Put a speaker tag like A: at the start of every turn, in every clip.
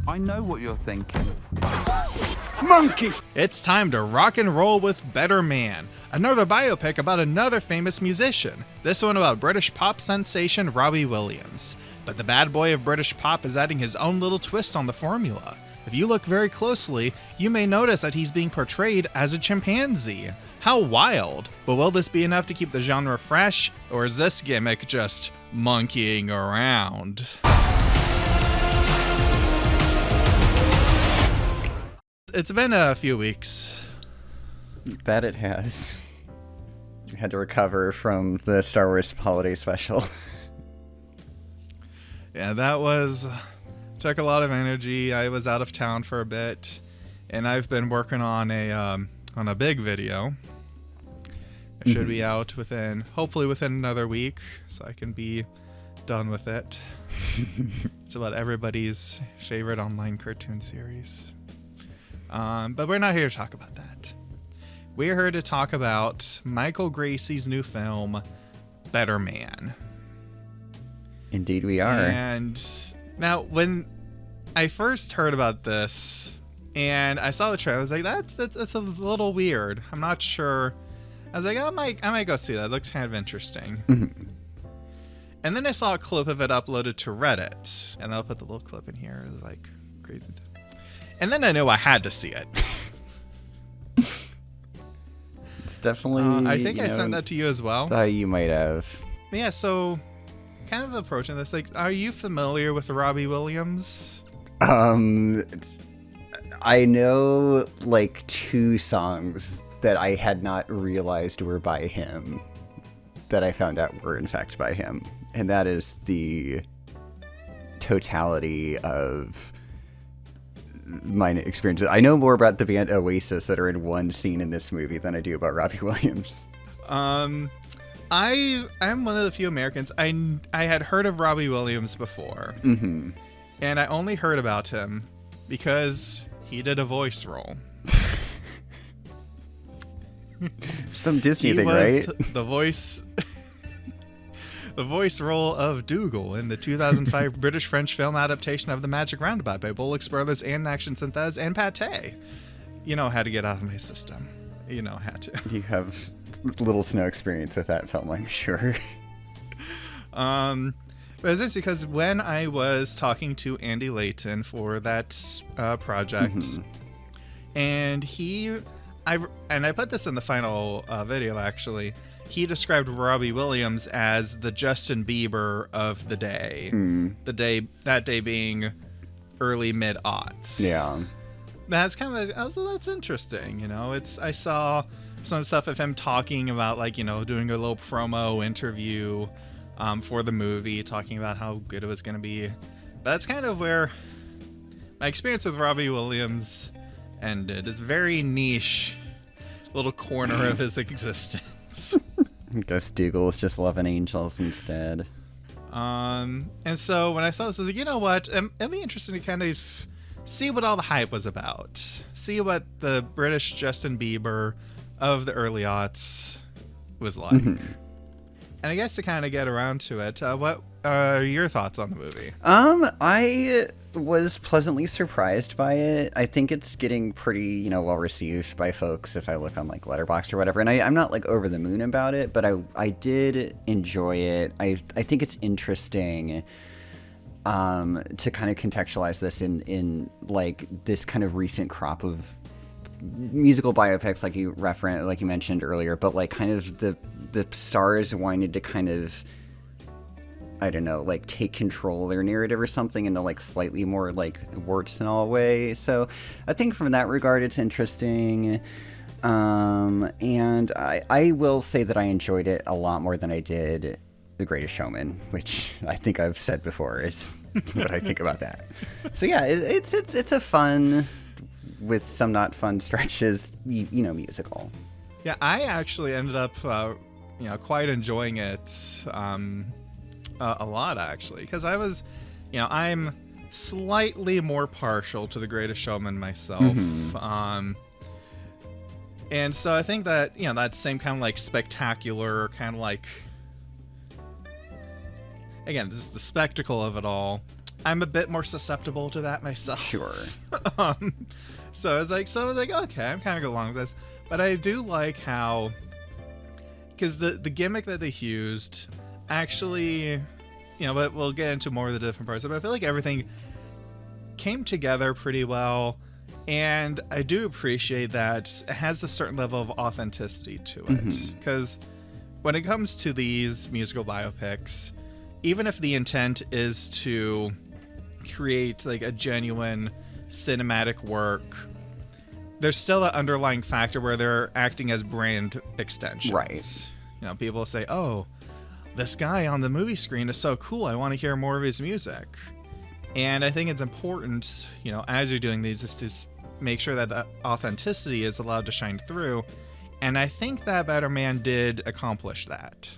A: I know what you're thinking.
B: Monkey!
C: It's time to rock and roll with Better Man, another biopic about another famous musician, this one about British pop sensation Robbie Williams. But the bad boy of British pop is adding his own little twist on the formula. If you look very closely, you may notice that he's being portrayed as a chimpanzee. How wild! But will this be enough to keep the genre fresh, or is this gimmick just monkeying around? It's been a few weeks.
D: That it has. I had to recover from the Star Wars holiday special.
C: Yeah, that took a lot of energy. I was out of town for a bit, and I've been working on a big video. It should be out hopefully within another week, so I can be done with it. It's about everybody's favorite online cartoon series. But we're not here to talk about that. We're here to talk about Michael Gracey's new film, Better Man.
D: Indeed we are.
C: And now, when I first heard about this, and I saw the trailer, I was like, that's a little weird. I'm not sure. I was like, I might go see that. It looks kind of interesting. And then I saw a clip of it uploaded to Reddit, and I'll put the little clip in here. It was like crazy. And then I knew I had to see it.
D: It's definitely.
C: I think I sent that to you as well.
D: You might have.
C: Yeah, so kind of approaching this, like, are you familiar with Robbie Williams?
D: I know like 2 songs that I had not realized were by him that I found out were in fact by him. And that is the totality of my experience. I know more about the band Oasis that are in one scene in this movie than I do about Robbie Williams.
C: I'm one of the few Americans. I had heard of Robbie Williams before, and I only heard about him because he did a voice role.
D: Some Disney thing,
C: was
D: right?
C: The voice role of Dougal in the 2005 British-French film adaptation of The Magic Roundabout by Bollocks Brothers and Action Synthèse and Pâté. You know how to get out of my system. You know how to.
D: You have little to no experience with that film, I'm sure.
C: But it's just because when I was talking to Andy Layton for that project, and I put this in the final video actually. He described Robbie Williams as the Justin Bieber of the day. That day being early mid-aughts.
D: Yeah.
C: That's kind of, that's interesting, you know. I saw some stuff of him talking about, like, you know, doing a little promo interview for the movie, talking about how good it was going to be. But that's kind of where my experience with Robbie Williams ended. This very niche little corner of his existence.
D: I guess Dougal is just loving angels instead.
C: And so when I saw this, I was like, you know what? It'd be interesting to kind of see what all the hype was about. See what the British Justin Bieber of the early aughts was like. And I guess to kind of get around to it, what are your thoughts on the movie?
D: I was pleasantly surprised by it. I think it's getting pretty, well received by folks if I look on like Letterboxd or whatever. And I'm not like over the moon about it, but I did enjoy it. I think it's interesting to kind of contextualize this in like this kind of recent crop of musical biopics like you mentioned earlier, but like kind of the stars wanted to kind of, I don't know, like take control of their narrative or something in a like slightly more like warts and all way. So I think from that regard it's interesting. And I will say that I enjoyed it a lot more than I did The Greatest Showman, which I think I've said before is what I think about that. So yeah, it's a fun, with some not fun stretches, musical.
C: Yeah, I actually ended up quite enjoying it a lot, actually, because I was, I'm slightly more partial to The Greatest Showman myself. And so I think that, that same kind of like spectacular, kind of like, again, this is the spectacle of it all. I'm a bit more susceptible to that myself.
D: Sure.
C: So it's like, okay, I'm kind of going along with this. But I do like how, because the gimmick that they used actually, but we'll get into more of the different parts. But I feel like everything came together pretty well. And I do appreciate that it has a certain level of authenticity to it. Because when it comes to these musical biopics, even if the intent is to create like a genuine cinematic work, there's still that underlying factor where they're acting as brand extensions.
D: Right.
C: People say, oh, this guy on the movie screen is so cool, I want to hear more of his music. And I think it's important, as you're doing these, is to make sure that the authenticity is allowed to shine through. And I think that Better Man did accomplish that.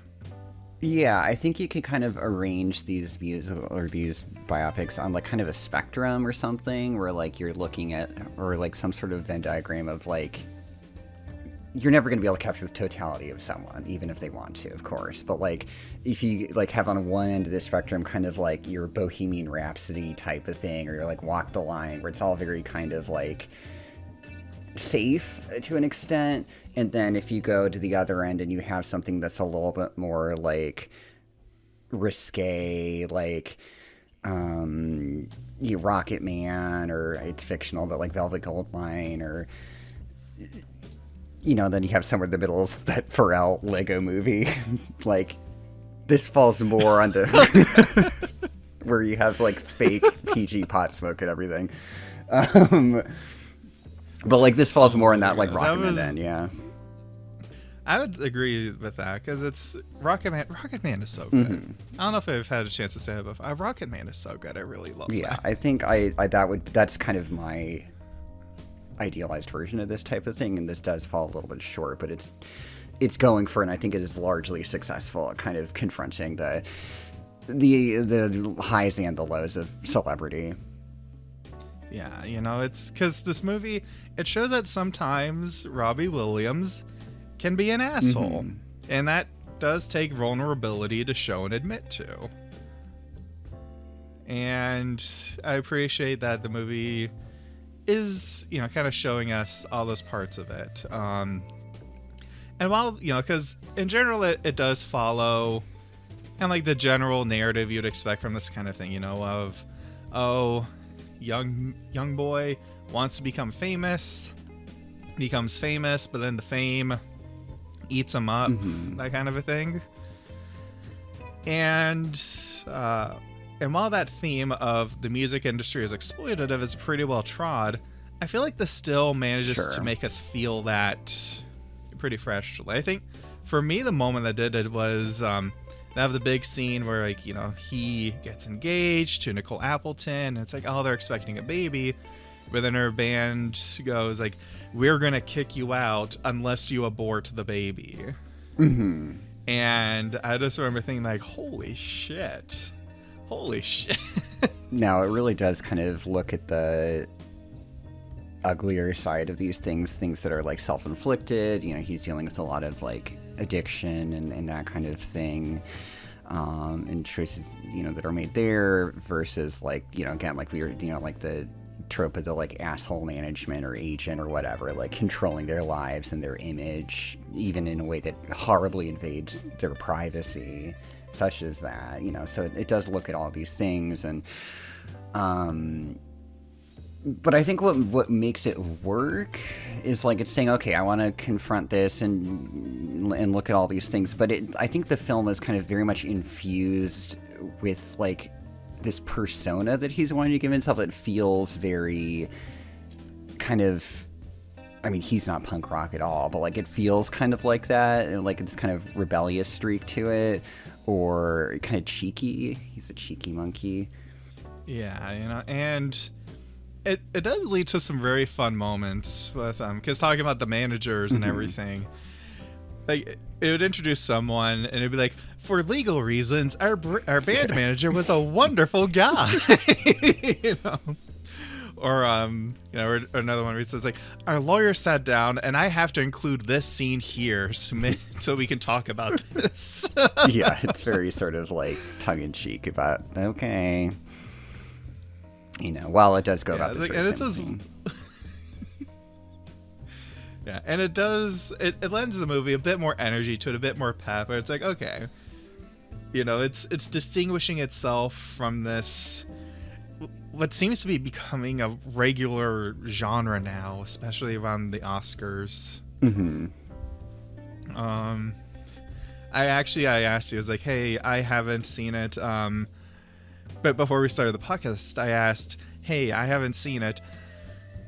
D: Yeah, I think you can kind of arrange these musical or these biopics on like kind of a spectrum or something, where like you're looking at, or like some sort of Venn diagram of like, you're never going to be able to capture the totality of someone, even if they want to, of course. But like, if you like have on one end of the spectrum kind of like your Bohemian Rhapsody type of thing, or you're like Walk the Line, where it's all very kind of like safe to an extent. And then if you go to the other end and you have something that's a little bit more like risque, like Rocket Man, or it's fictional, but like Velvet Goldmine, or then you have somewhere in the middle of that Pharrell Lego movie. Like, this falls more on the where you have like fake PG pot smoke and everything. But like this falls more in that like Rocket Man then, yeah.
C: I would agree with that, because it's Rocket Man. Rocket Man is so good. I don't know if I've had a chance to say that before. Rocket Man is so good. I really love that.
D: Yeah, I think that's kind of my idealized version of this type of thing, and this does fall a little bit short, but it's going for, and I think it is largely successful at kind of confronting the highs and the lows of celebrity.
C: Yeah, it's because this movie, it shows that sometimes Robbie Williams can be an asshole. And that does take vulnerability to show and admit to. And I appreciate that the movie is, kind of showing us all those parts of it. And while, because in general it does follow and like the general narrative you'd expect from this kind of thing, of, oh, young boy wants to become famous, becomes famous, but then the fame eats him up, that kind of a thing. And while that theme of the music industry is exploitative is pretty well trod, I feel like this still manages to make us feel that pretty fresh. I think for me, the moment that did it was they have the big scene where like, he gets engaged to Nicole Appleton, and it's like, oh, they're expecting a baby, but then her band goes like, we're gonna kick you out unless you abort the baby. And I just remember thinking like, holy shit.
D: Now it really does kind of look at the uglier side of these things that are like self-inflicted. He's dealing with a lot of like addiction and that kind of thing, and choices that are made there versus like again, like we were like the trope of the like asshole management or agent or whatever, like controlling their lives and their image, even in a way that horribly invades their privacy, such as that. So it does look at all these things. And but I think what makes it work is like it's saying, okay, I want to confront this and look at all these things, but I think the film is kind of very much infused with like this persona that he's wanting to give himself. It feels very kind of, I mean, he's not punk rock at all, but like it feels kind of like that, and like this kind of rebellious streak to it, or kind of cheeky. He's a cheeky monkey.
C: Yeah, and it does lead to some very fun moments with because talking about the managers and everything, like it would introduce someone and it'd be like, for legal reasons, our band manager was a wonderful guy. Or or another one where he says like, our lawyer sat down and I have to include this scene here so we can talk about this.
D: Yeah, it's very sort of like tongue in cheek about, okay. while it does go about
C: it's
D: this
C: like,
D: very
C: and
D: same
C: it's
D: thing.
C: yeah, and it lends the movie a bit more energy to it, a bit more pep. Where it's like, okay, it's distinguishing itself from this what seems to be becoming a regular genre now, especially around the Oscars.
D: Mm-hmm.
C: I asked you, I was like, hey, I haven't seen it. But before we started the podcast, I asked, hey, I haven't seen it.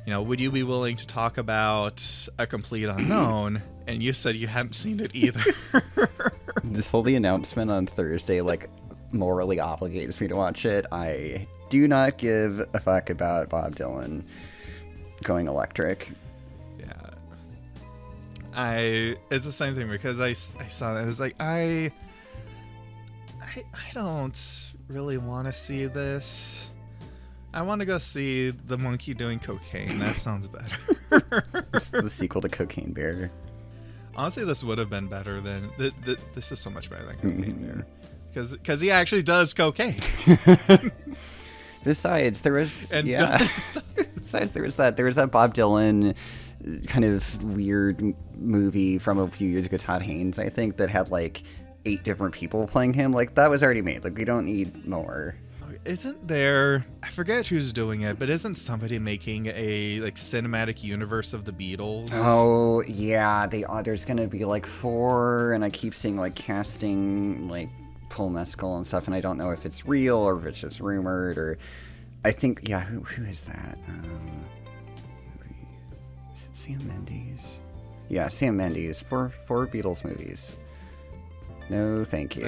C: Would you be willing to talk about A Complete Unknown? And you said you hadn't seen it either.
D: This whole announcement on Thursday, morally obligates me to watch it. I do not give a fuck about Bob Dylan going electric.
C: It's the same thing because I saw that. I was like, I don't really want to see this. I want to go see the monkey doing cocaine. That sounds better.
D: It's the sequel to Cocaine Bear.
C: Honestly, this would have been better than... This is so much better than Cocaine Bear. Because he actually does cocaine.
D: Besides, there was... Besides, there was that Bob Dylan kind of weird movie from a few years ago, Todd Haynes, I think, that had 8 different people playing him. That was already made. We don't need more.
C: Isn't there... I forget who's doing it, but isn't somebody making a cinematic universe of the Beatles?
D: Oh, yeah. There's going to be 4, and I keep seeing casting Paul Mescal and stuff, and I don't know if it's real or if it's just rumored, or... I think, yeah, who is that? Is it Sam Mendes? Yeah, Sam Mendes for Beatles movies. No, thank you.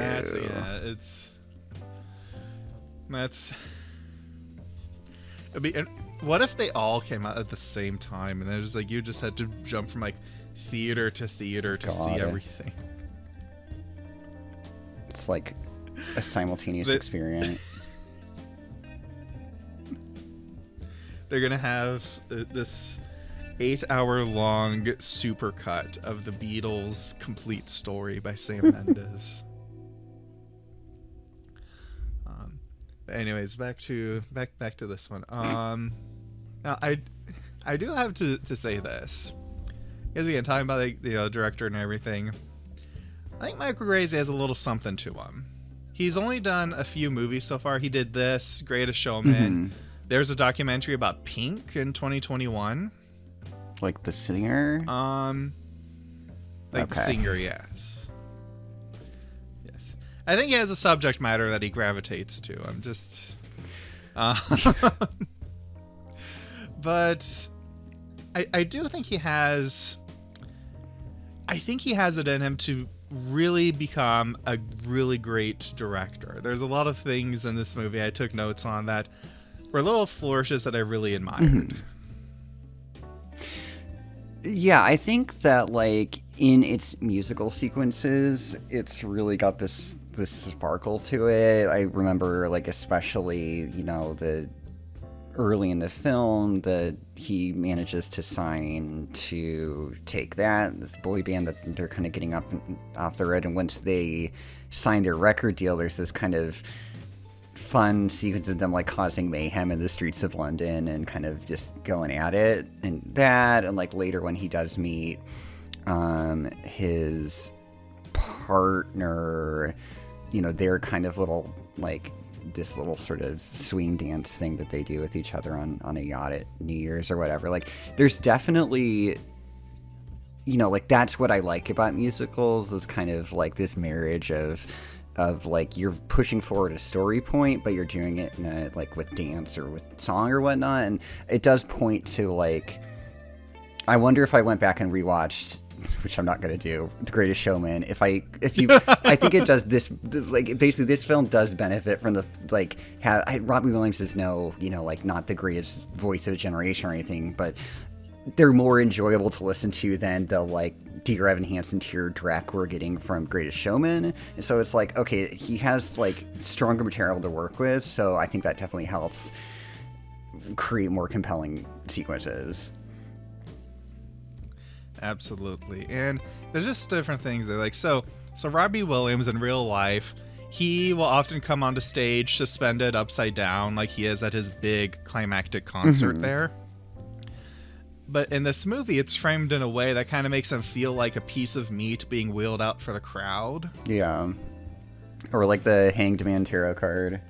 C: What if they all came out at the same time and then just you just had to jump from theater to theater to see everything?
D: It's a simultaneous experience.
C: They're gonna have this 8-hour-long supercut of the Beatles' complete story by Sam Mendes. But anyways, back to this one. Now I do have to say this, because again, talking about the director and everything, I think Michael Gracey has a little something to him. He's only done a few movies so far. He did this, Greatest Showman. Mm-hmm. There's a documentary about Pink in 2021.
D: The singer?
C: The singer, yes. Yes. I think he has a subject matter that he gravitates to. I'm just... but I do think he has... I think he has it in him to really become a really great director. There's a lot of things in this movie I took notes on that were little flourishes that I really admired.
D: Mm-hmm. Yeah, I think that in its musical sequences, it's really got this sparkle to it. I remember especially the early in the film that he manages to sign to Take That, this boy band that they're kind of getting off the road, and once they sign their record deal, there's this kind of fun sequence of them causing mayhem in the streets of London and kind of just going at it, and later when he does meet his partner, their kind of little this little sort of swing dance thing that they do with each other on a yacht at New Year's or whatever. There's definitely, that's what I like about musicals, is kind of this marriage of you're pushing forward a story point, but you're doing it in a, with dance or with song or whatnot. And it does point to I wonder if I went back and rewatched, which I'm not going to do, The Greatest Showman, I think it does this, basically this film does benefit from the, Robbie Williams is not the greatest voice of a generation or anything, but they're more enjoyable to listen to than the, Dear Evan Hansen tear Drek we're getting from Greatest Showman. And so it's okay, he has, stronger material to work with, so I think that definitely helps create more compelling sequences. Absolutely. And there's just different things there. So Robbie Williams in real life,
C: he will often come onto stage suspended upside down like he is at his big climactic concert there. But in this movie, it's framed in a way that kind of makes him feel like a piece of meat being wheeled out for the crowd.
D: Yeah. Or like the Hanged Man tarot card.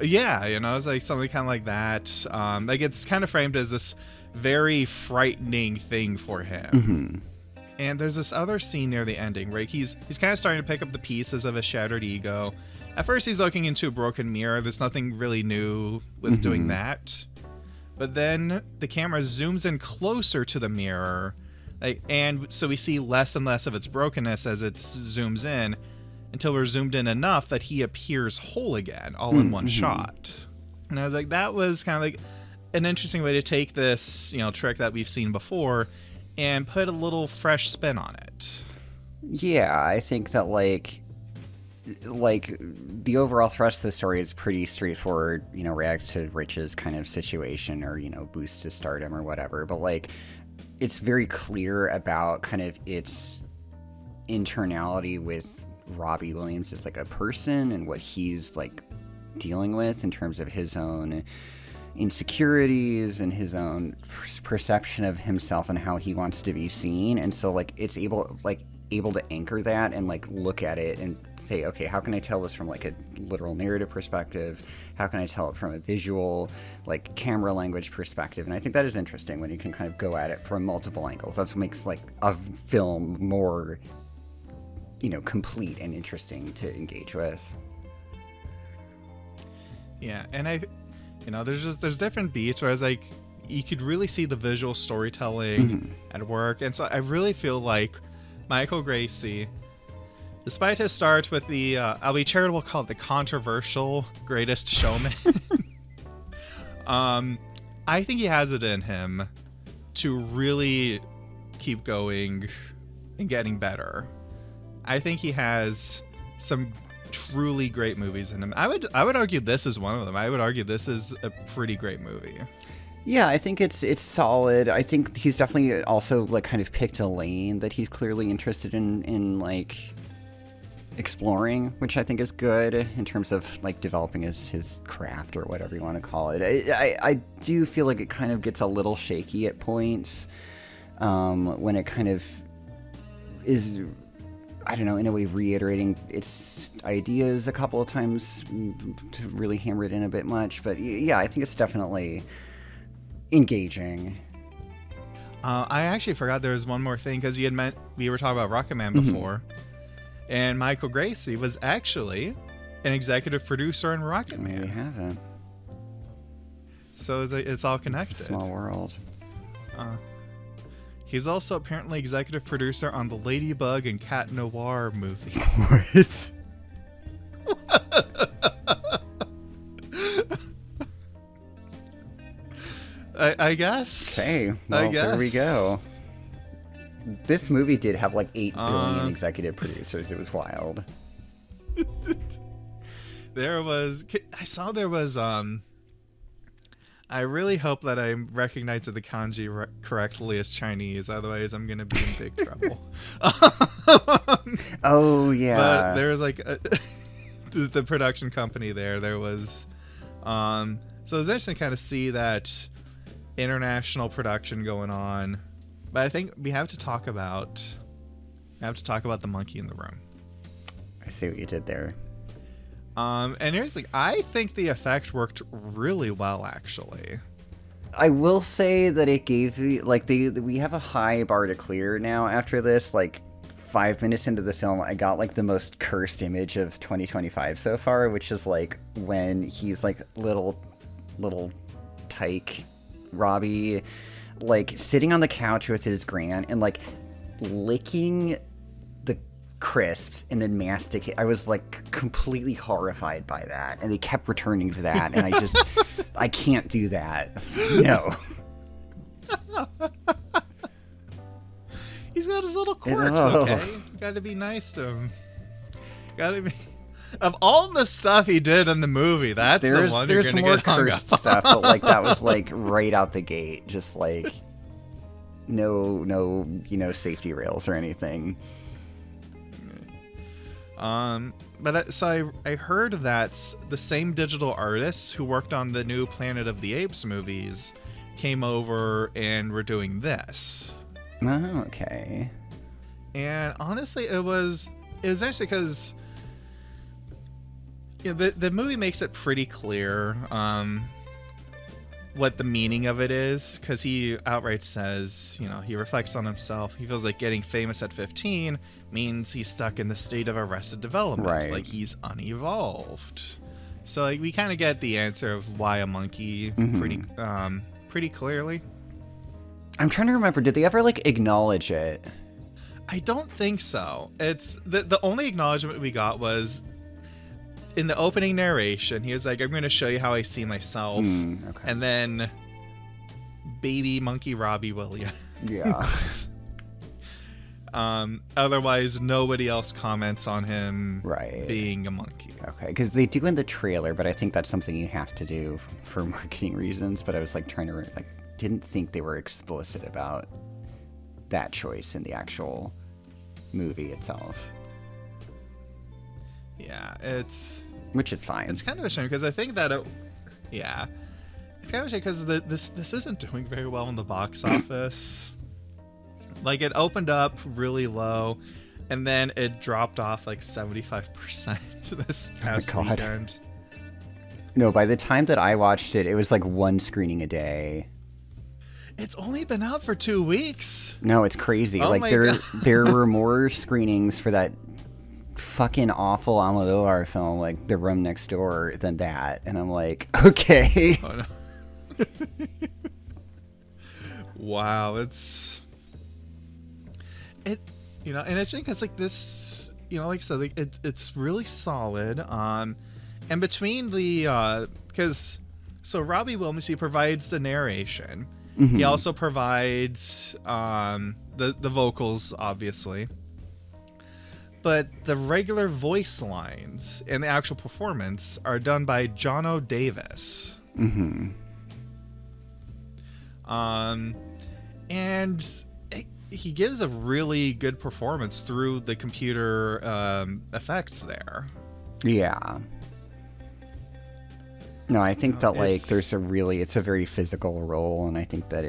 C: Yeah, it's like something kind of like that. Like it's kind of framed as this very frightening thing for him. And there's this other scene near the ending where he's kind of starting to pick up the pieces of his shattered ego. At first, he's looking into a broken mirror. There's nothing really new with doing that. But then the camera zooms in closer to the mirror, and so we see less and less of its brokenness as it zooms in, until we're zoomed in enough that he appears whole again, all in one shot. And I was like, that was kind of like an interesting way to take this, trick that we've seen before and put a little fresh spin on it.
D: Yeah, I think that like the overall thrust of the story is pretty straightforward, rags to riches kind of situation, or, boost to stardom or whatever. But like, it's very clear about kind of its internality with Robbie Williams as like a person and what he's like dealing with in terms of his own insecurities and his own perception of himself and how he wants to be seen. And so like it's able to anchor that and like look at it and say, okay, how can I tell this from like a literal narrative perspective? How can I tell it from a visual, like camera language perspective? And I think that is interesting when you can kind of go at it from multiple angles. That's what makes like a film more, complete and interesting to engage with.
C: Yeah, and there's different beats where I was like, you could really see the visual storytelling at work. And so I really feel like Michael Gracey, despite his start with the, I'll be charitable, call it the controversial Greatest Showman, I think he has it in him to really keep going and getting better. I think he has some truly great movies in him. I would argue this is one of them. I would argue this is a pretty great movie.
D: Yeah, I think it's solid. I think he's definitely also like kind of picked a lane that he's clearly interested in like exploring, which I think is good in terms of like developing his craft or whatever you want to call it. I do feel like it kind of gets a little shaky at points when it kind of is, I don't know, in a way reiterating its ideas a couple of times to really hammer it in a bit much. But yeah, I think it's definitely engaging.
C: I actually forgot there was one more thing, because we were talking about Rocketman before, and Michael Gracey was actually an executive producer in Rocketman.
D: We haven't.
C: So it's all connected.
D: It's a small world.
C: He's also apparently executive producer on the Ladybug and Cat Noir movie.
D: What?
C: I guess.
D: Okay, well, there we go. This movie did have like 8 billion executive producers. It was wild.
C: I saw there was, I really hope that I recognize the kanji correctly as Chinese, otherwise I'm going to be in big trouble.
D: Oh, yeah.
C: But there was like the production company there was, so it was interesting to kind of see that international production going on. But I think we have to talk about the monkey in the room.
D: I see what you did there.
C: And here's like, I think the effect worked really well, actually.
D: I will say that it gave me, like, we have a high bar to clear now after this. Like, 5 minutes into the film, I got, like, the most cursed image of 2025 so far, which is, like, when he's, like, little tyke Robbie, like, sitting on the couch with his gran and, like, licking the crisps and then masticate. I was like completely horrified by that, and they kept returning to that, and I can't do that. No.
C: He's got his little quirks, okay? You gotta be nice to him. Gotta be. Of all the stuff he did in the movie, that's the one you're gonna get hung up.
D: There's more cursed stuff, but like that was like right out the gate, just like no, safety rails or anything.
C: So I heard that the same digital artists who worked on the new Planet of the Apes movies came over and were doing this.
D: Oh, okay.
C: And honestly, it was actually because the movie makes it pretty clear what the meaning of it is, because he outright says, he reflects on himself. He feels like getting famous at 15 means he's stuck in the state of arrested development,
D: right.
C: Like he's unevolved. So like we kind of get the answer of why a monkey pretty clearly.
D: I'm trying to remember, did they ever like acknowledge it?
C: I don't think so. It's the only acknowledgement we got was in the opening narration. He was like, I'm going to show you how I see myself.
D: Okay.
C: And then baby monkey Robbie Williams.
D: Yeah.
C: Otherwise, nobody else comments on him being a monkey.
D: Okay, because they do in the trailer, but I think that's something you have to do for marketing reasons. But I was like trying to didn't think they were explicit about that choice in the actual movie itself.
C: Yeah,
D: which is fine.
C: It's kind of a shame because I think that it's kind of a shame because this isn't doing very well in the box office. Like it opened up really low, and then it dropped off like 75% this past weekend.
D: No, by the time that I watched it, it was like one screening a day.
C: It's only been out for 2 weeks.
D: No, it's crazy.
C: Oh
D: like
C: God.
D: there were more screenings for that fucking awful Almodovar film, like The Room Next Door, than that. And I'm like, okay.
C: Oh, no. Wow, and it's because like this, like I said, like it's really solid. And between the so Robbie Williams, he provides the narration. Mm-hmm. He also provides the vocals, obviously. But the regular voice lines and the actual performance are done by Jonno Davies.
D: Mm-hmm.
C: And he gives a really good performance through the computer effects there.
D: Yeah. No, I think that like it's a very physical role, and I think that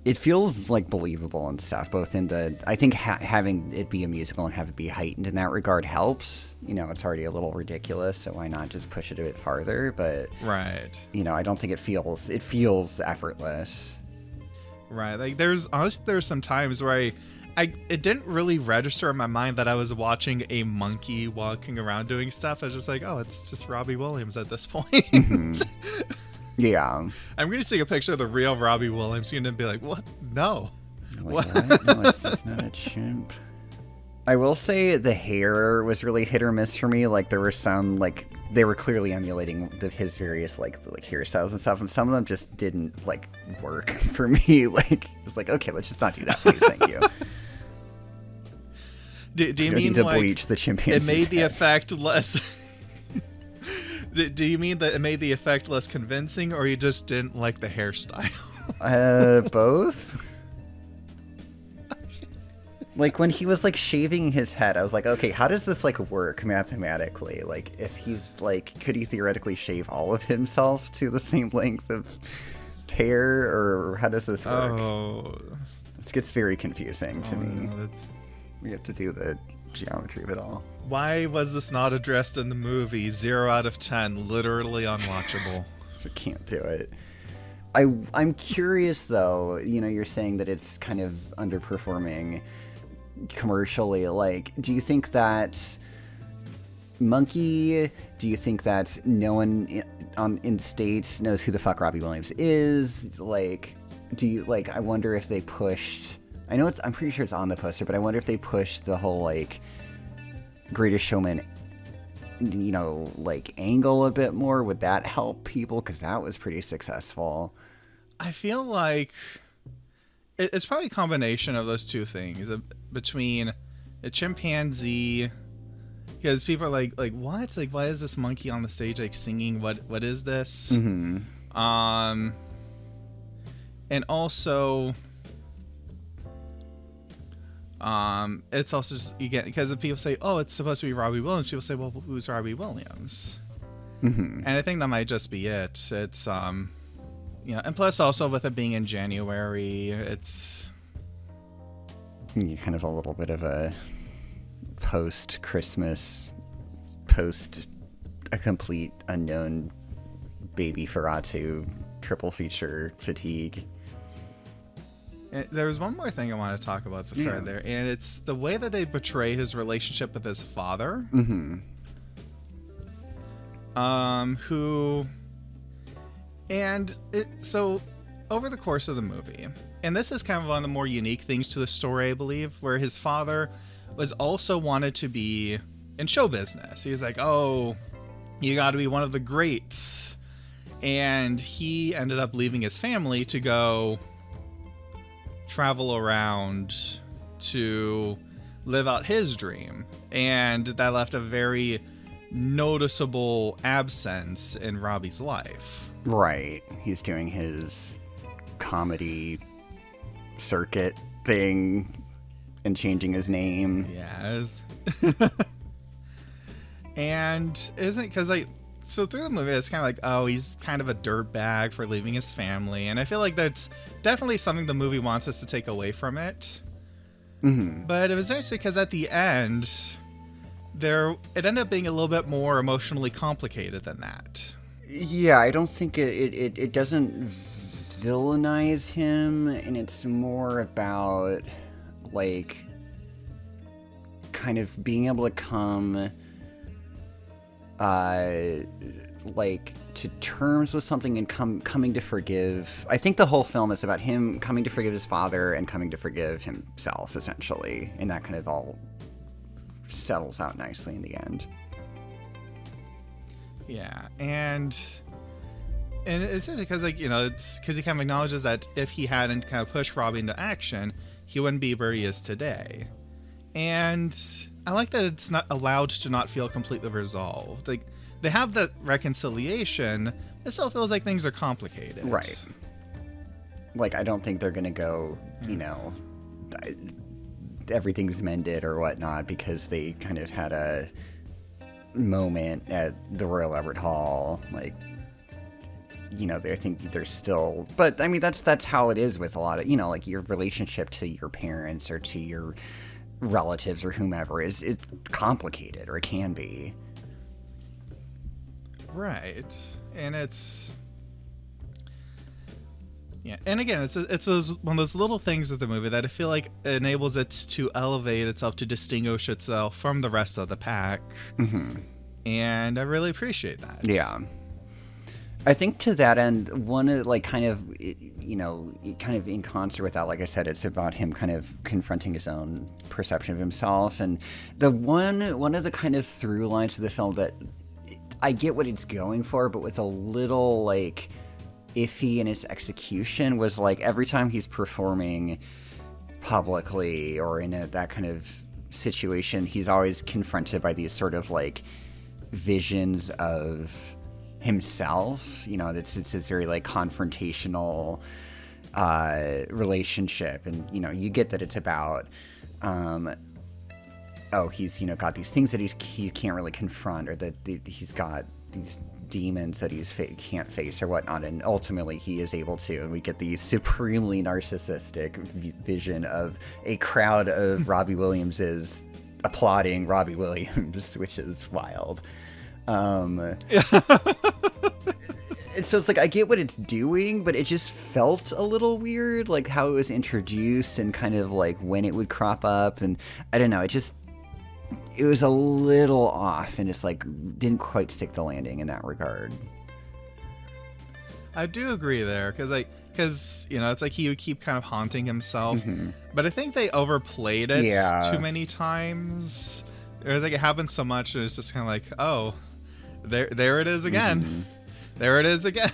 D: it feels like believable and stuff. Both in I think having it be a musical and have it be heightened in that regard helps. It's already a little ridiculous, so why not just push it a bit farther? But
C: right,
D: I don't think it feels effortless.
C: Right, like there's some times where it didn't really register in my mind that I was watching a monkey walking around doing stuff. I was just like, oh, it's just Robbie Williams at this point. Mm-hmm.
D: Yeah.
C: I'm going to see a picture of the real Robbie Williams and be like, what? No.
D: What? No, it's not a chimp. I will say the hair was really hit or miss for me. Like there were some, like they were clearly emulating his various like hairstyles and stuff, and some of them just didn't like work for me. Like it was like, okay, let's just not do that, please, thank you.
C: Do you mean
D: need to bleach the chimpanzee?
C: It made the effect less? Do you mean that it made the effect less convincing, or you just didn't like the hairstyle?
D: Both. Like when he was like shaving his head, I was like, okay, how does this like work mathematically? Like if he's like, could he theoretically shave all of himself to the same length of hair, or how does this work?
C: Oh,
D: this gets very confusing to me.
C: No,
D: we have to do the geometry of it all.
C: Why was this not addressed in the movie? 0 out of 10, literally unwatchable.
D: I can't do it. I'm curious though. You're saying that it's kind of underperforming commercially. Like, do you think that monkey? Do you think that no one in the States knows who the fuck Robbie Williams is? Like, do you like? I wonder if they pushed. I'm pretty sure it's on the poster, but I wonder if they pushed the whole like Greatest Showman, like angle a bit more. Would that help people? Because that was pretty successful.
C: I feel like it's probably a combination of those two things between a chimpanzee, because people are like what? Like, why is this monkey on the stage like singing? What is this?
D: Mm-hmm.
C: And also, It's also just, you get, because if people say, oh, it's supposed to be Robbie Williams, people say, well, who's Robbie Williams? And I think that might just be it. It's and plus also with it being in January, it's
D: kind of a little bit of a post-Christmas, post a complete unknown Baby Ferratu triple feature fatigue.
C: There was one more thing I want to talk about the thread there, and it's the way that they portray his relationship with his father. So over the course of the movie, and this is kind of one of the more unique things to the story, I believe, where his father was also wanted to be in show business. He was like, oh, you got to be one of the greats. And he ended up leaving his family to go travel around to live out his dream. And that left a very noticeable absence in Robbie's life.
D: Right. He's doing his comedy circuit thing and changing his name.
C: Yeah. And isn't it because so through the movie it's kind of like, oh, he's kind of a dirtbag for leaving his family, and I feel like that's definitely something the movie wants us to take away from it. But it was actually because at the end it ended up being a little bit more emotionally complicated than that.
D: Yeah, I don't think it doesn't villainize him, and it's more about like kind of being able to come like to terms with something and coming to forgive. I think the whole film is about him coming to forgive his father and coming to forgive himself, essentially, and that kind of all settles out nicely in the end.
C: Yeah, and it's just because, like, it's because he kind of acknowledges that if he hadn't kind of pushed Robbie into action, he wouldn't be where he is today. And I like that it's not allowed to not feel completely resolved. Like, they have that reconciliation, it still feels like things are complicated.
D: Right. Like, I don't think they're going to go, everything's mended or whatnot because they kind of had a moment at the Royal Albert Hall. Like, I think they're still, but I mean, that's how it is with a lot of, like your relationship to your parents or to your relatives or whomever is complicated, or it can be.
C: Right. And it's, yeah, and again, it's one of those little things of the movie that I feel like enables it to elevate itself, to distinguish itself from the rest of the pack. And I really appreciate that.
D: Yeah. I think to that end, one of kind of in concert with that, like I said, it's about him kind of confronting his own perception of himself. And the one of the kind of through lines of the film that I get what it's going for, but was a little like iffy in its execution, was like every time he's performing publicly or in that kind of situation, he's always confronted by these sort of like visions of himself. It's this very like confrontational relationship, and you get that it's about he's got these things that he can't really confront, or that he's got these demons that he can't face or whatnot, and ultimately he is able to, and we get the supremely narcissistic vision of a crowd of Robbie Williamses applauding Robbie Williams, which is wild. So it's like, I get what it's doing, but it just felt a little weird, like how it was introduced and kind of like when it would crop up, and I don't know, it was a little off, and it's like didn't quite stick the landing in that regard.
C: I do agree there, because it's like he would keep kind of haunting himself, but I think they overplayed it too many times. It was like it happened so much, and it's just kind of like, oh, there it is again. There it is again.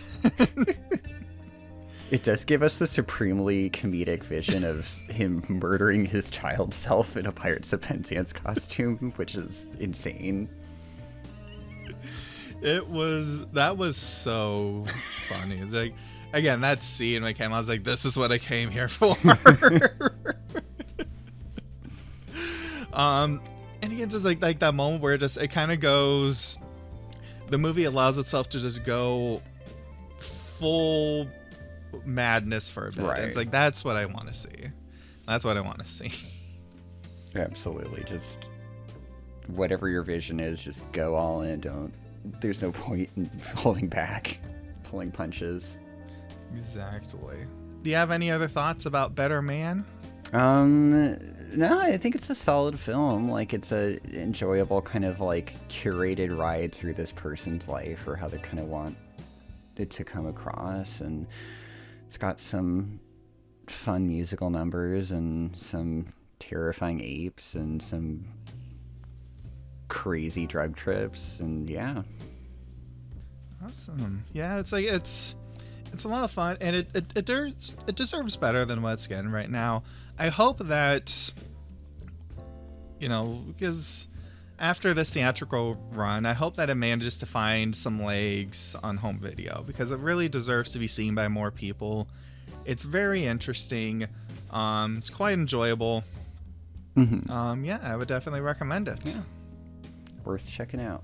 D: It does give us the supremely comedic vision of him murdering his child self in a Pirates of Penzance costume, which is insane. That
C: was so funny. It's like, again, that scene when I was like, this is what I came here for. And again, just like that moment where it kind of goes, the movie allows itself to just go full madness for a bit.
D: Right.
C: It's like, that's what I want to see. That's what I want to see.
D: Absolutely. Just whatever your vision is, just go all in. There's no point in holding back, pulling punches.
C: Exactly. Do you have any other thoughts about Better Man?
D: No, I think it's a solid film. Like, it's a enjoyable kind of like curated ride through this person's life, or how they kind of want it to come across. And it's got some fun musical numbers and some terrifying apes and some crazy drug trips, and yeah.
C: Awesome. Yeah, it's like it's a lot of fun, and it deserves better than what it's getting right now. I hope that, because after this theatrical run, I hope that it manages to find some legs on home video, because it really deserves to be seen by more people. It's very interesting. It's quite enjoyable.
D: Mm-hmm.
C: Yeah, I would definitely recommend it.
D: Yeah. Worth checking out.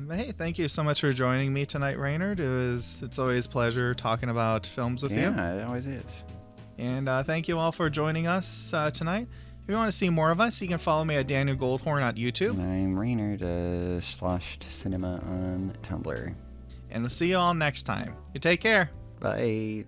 C: But hey, thank you so much for joining me tonight, Raynard. It's always a pleasure talking about films with you.
D: Yeah, it always is.
C: And thank you all for joining us tonight. If you want to see more of us, you can follow me at Daniel Goldhorn on YouTube.
D: And I'm Raynard, Sloshed Cinema on Tumblr.
C: And we'll see you all next time. You take care.
D: Bye.